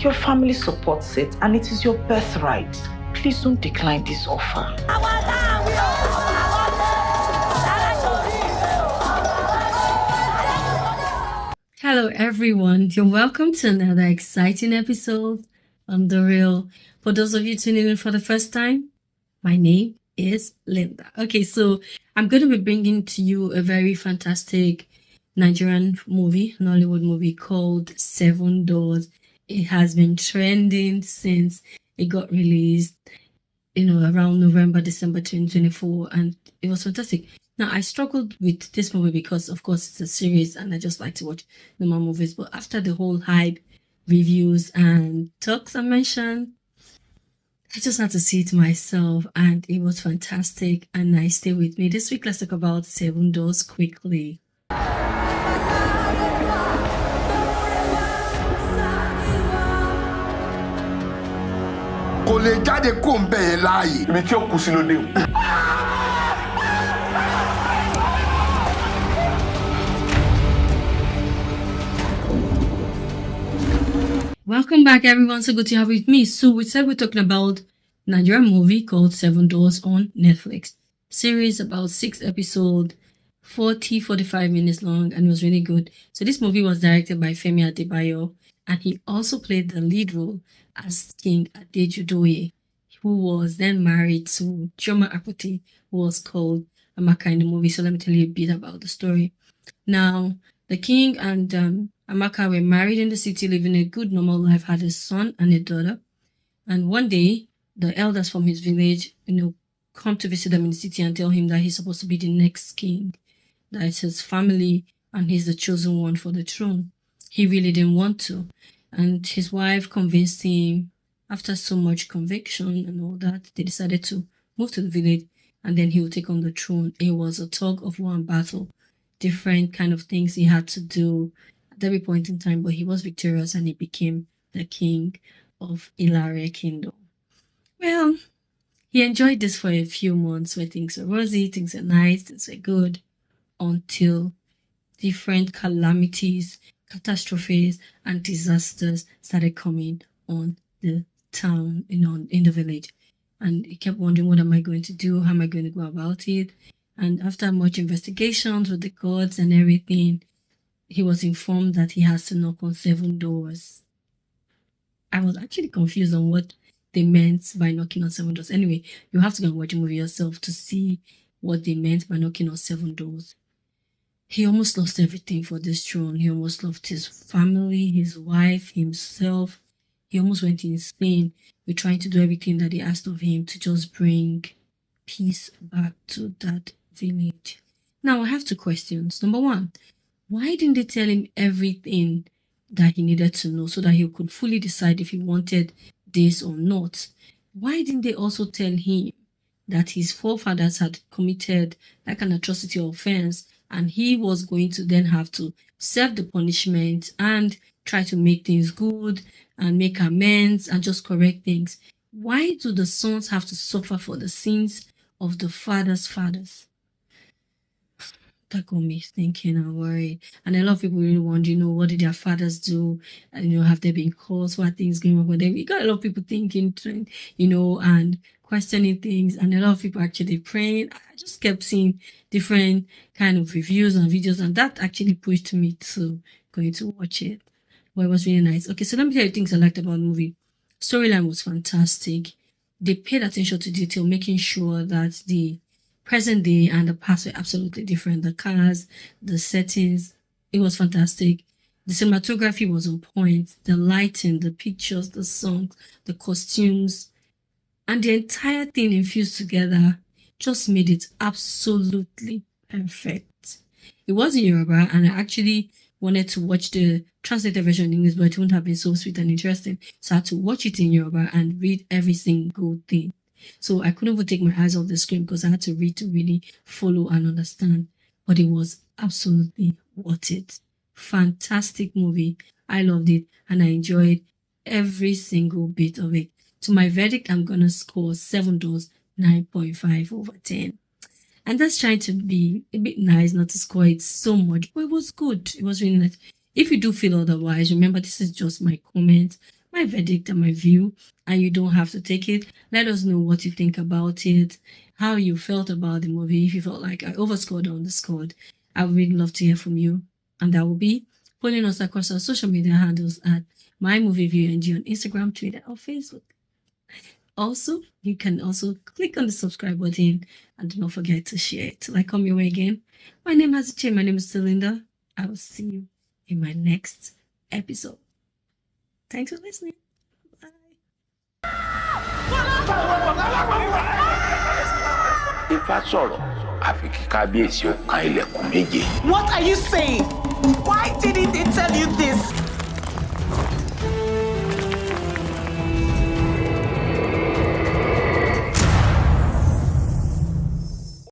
Your family supports it and it is your birthright. Please don't decline this offer. Hello everyone, you're welcome to another exciting episode on The Real. For those of you tuning in for the first time, my name is Linda. Okay, so I'm going to be bringing to you a very fantastic Nigerian movie, Nollywood movie called 7 Doors. It has been trending since it got released, around November, December 2024, and it was fantastic. Now, I struggled with this movie because, of course, it's a series and I just like to watch normal movies. But after the whole hype, reviews, and talks I mentioned, I just had to see it myself and it was fantastic. And now stay with me. This week, let's talk about 7 Doors quickly. Kò lè jáde kó ń bẹ̀ yẹn láàyè. Ibi tí ó kù sí ló dé o. Welcome back, everyone. So good to have you with me. So we said we're talking about Nigerian movie called 7 Doors on Netflix. Series about 6 episodes, 45 minutes long, and it was really good. So this movie was directed by Femi Adebayo, and he also played the lead role as King Adejudoye, who was then married to Chioma Akpoti, who was called Amaka in the movie. So let me tell you a bit about the story. Now, the king and Amaka were married in the city, living a good normal life, had a son and a daughter. And one day, the elders from his village, come to visit them in the city and tell him that he's supposed to be the next king, that it's his family and he's the chosen one for the throne. He really didn't want to. And his wife convinced him. After so much conviction and all that, they decided to move to the village and then he would take on the throne. It was a tug of war and battle, different kind of things he had to do at every point in time, but he was victorious and he became the king of Ilaria Kingdom. Well, he enjoyed this for a few months where things were rosy, things were nice, things were good, until different calamities, catastrophes, and disasters started coming on the town, in the village. And he kept wondering, what am I going to do? How am I going to go about it? And after much investigations with the gods and everything, he was informed that he has to knock on 7 doors. I was actually confused on what they meant by knocking on 7 doors. Anyway, you have to go and watch the movie yourself to see what they meant by knocking on 7 doors. He almost lost everything for this throne. He almost lost his family, his wife, himself. He almost went insane with trying to do everything that they asked of him to just bring peace back to that village. Now, I have 2 questions. Number 1, why didn't they tell him everything that he needed to know so that he could fully decide if he wanted this or not? Why didn't they also tell him that his forefathers had committed like an atrocity or offense and he was going to then have to serve the punishment and try to make things good and make amends and just correct things? Why do the sons have to suffer for the sins of the fathers' fathers? That got me thinking and worried. And a lot of people really wonder, what did their fathers do? And, have they been caused? What things going on with them? You got a lot of people thinking, and questioning things. And a lot of people actually praying. I just kept seeing different kind of reviews and videos. And that actually pushed me to going to watch it. Well, it was really nice. Okay, so let me tell you things I liked about the movie. Storyline was fantastic. They paid attention to detail, making sure that the present day and the past were absolutely different. The cars, the settings, it was fantastic. The cinematography was on point. The lighting, the pictures, the songs, the costumes, and the entire thing infused together just made it absolutely perfect. It was in Yoruba, and I actually wanted to watch the translated version in English, but it wouldn't have been so sweet and interesting. So I had to watch it in Yoruba and read every single thing. So I couldn't even take my eyes off the screen because I had to read to really follow and understand. But it was absolutely worth it. Fantastic movie. I loved it and I enjoyed every single bit of it. To my verdict, I'm going to score 7 doors, 9.5 over 10. And that's trying to be a bit nice, not to score it so much, but it was good. It was really nice. If you do feel otherwise, remember this is just my comment, my verdict and my view, and you don't have to take it. Let us know what you think about it, how you felt about the movie, if you felt like I overscored or underscored. I would really love to hear from you. And that will be following us across our social media handles at MyMovieViewNG on Instagram, Twitter, or Facebook. Also, you can also click on the subscribe button and do not forget to share it. Till I come your way again, my name has changed. My name is still Linda. I will see you in my next episode. Thanks for listening. Bye. Ifá sọ̀rọ̀ àfi kí kábíyèsí ó kan ilẹ̀kùn méje. What are you saying? Why didn't they tell you this?